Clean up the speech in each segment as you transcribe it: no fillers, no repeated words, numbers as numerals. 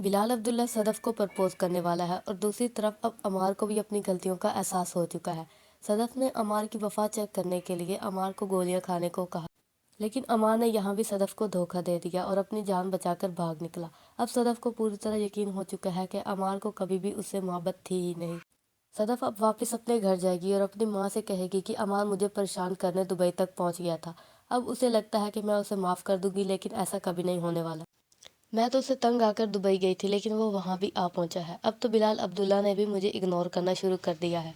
بلال عبداللہ صدف کو پرپوز کرنے والا ہے اور دوسری طرف اب عمار کو بھی اپنی غلطیوں کا احساس ہو چکا ہے۔ صدف نے عمار کی وفا چیک کرنے کے لیے عمار کو گولیاں کھانے کو کہا، لیکن عمار نے یہاں بھی صدف کو دھوکہ دے دیا اور اپنی جان بچا کر بھاگ نکلا۔ اب صدف کو پوری طرح یقین ہو چکا ہے کہ عمار کو کبھی بھی اس سے محبت تھی ہی نہیں۔ صدف اب واپس اپنے گھر جائے گی اور اپنی ماں سے کہے گی کہ عمار مجھے پریشان کرنے دبئی تک پہنچ گیا تھا۔ اب اسے لگتا ہے کہ میں اسے معاف کر دوں گی، لیکن ایسا کبھی نہیں ہونے والا۔ میں تو اسے تنگ آ کر دبئی گئی تھی، لیکن وہ وہاں بھی آ پہنچا ہے۔ اب تو بلال عبداللہ نے بھی مجھے اگنور کرنا شروع کر دیا ہے۔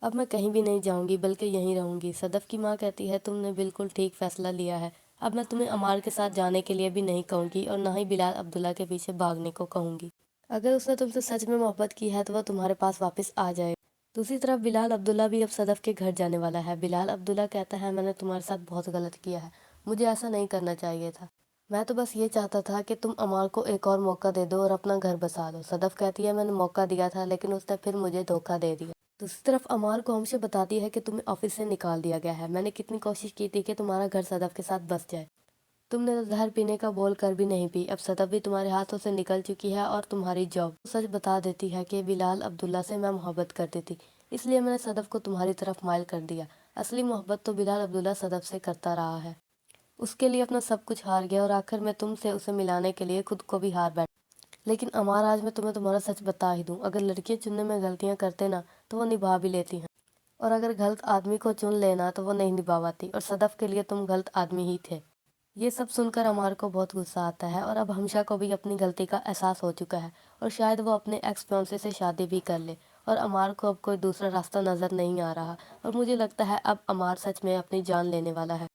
اب میں کہیں بھی نہیں جاؤں گی بلکہ یہیں رہوں گی۔ صدف کی ماں کہتی ہے تم نے بالکل ٹھیک فیصلہ لیا ہے۔ اب میں تمہیں عمار کے ساتھ جانے کے لیے بھی نہیں کہوں گی اور نہ ہی بلال عبداللہ کے پیچھے بھاگنے کو کہوں گی۔ اگر اس نے تم سے سچ میں محبت کی ہے تو وہ تمہارے پاس واپس آ جائے۔ دوسری طرف بلال عبداللہ بھی اب صدف کے گھر جانے والا ہے۔ بلال عبداللہ کہتا ہے میں نے تمہارے ساتھ بہت غلط کیا ہے، مجھے ایسا نہیں کرنا چاہیے تھا۔ میں تو بس یہ چاہتا تھا کہ تم عمار کو ایک اور موقع دے دو اور اپنا گھر بسا لو۔ صدف کہتی ہے میں نے موقع دیا تھا لیکن اس نے پھر مجھے دھوکہ دے دیا۔ دوسری طرف عمار کو ہم سے بتاتی ہے کہ تمہیں آفس سے نکال دیا گیا ہے۔ میں نے کتنی کوشش کی تھی کہ تمہارا گھر صدف کے ساتھ بس جائے، تم نے زہر پینے کا بول کر بھی نہیں پی۔ اب صدف بھی تمہارے ہاتھوں سے نکل چکی ہے اور تمہاری جاب سچ بتا دیتی ہے کہ بلال عبداللہ سے میں محبت کرتی تھی، اس لیے میں نے صدف کو تمہاری طرف مائل کر دیا۔ اصلی محبت تو بلال عبداللہ صدف سے کرتا رہا ہے، اس کے لیے اپنا سب کچھ ہار گیا اور آخر میں تم سے اسے ملانے کے لیے خود کو بھی ہار بیٹھا۔ لیکن عمار آج میں تمہیں تمہارا سچ بتا ہی دوں، اگر لڑکیاں چننے میں غلطیاں کرتے نا تو وہ نبھا بھی لیتی ہیں، اور اگر غلط آدمی کو چن لینا تو وہ نہیں نبھا پاتی، اور صدف کے لیے تم غلط آدمی ہی تھے۔ یہ سب سن کر عمار کو بہت غصہ آتا ہے اور اب ہمشہ کو بھی اپنی غلطی کا احساس ہو چکا ہے اور شاید وہ اپنے ایکس فیانسے سے شادی بھی کر لے، اور عمار کو اب کوئی دوسرا راستہ نظر نہیں آ رہا اور مجھے لگتا ہے اب عمار سچ میں اپنی جان لینے والا ہے۔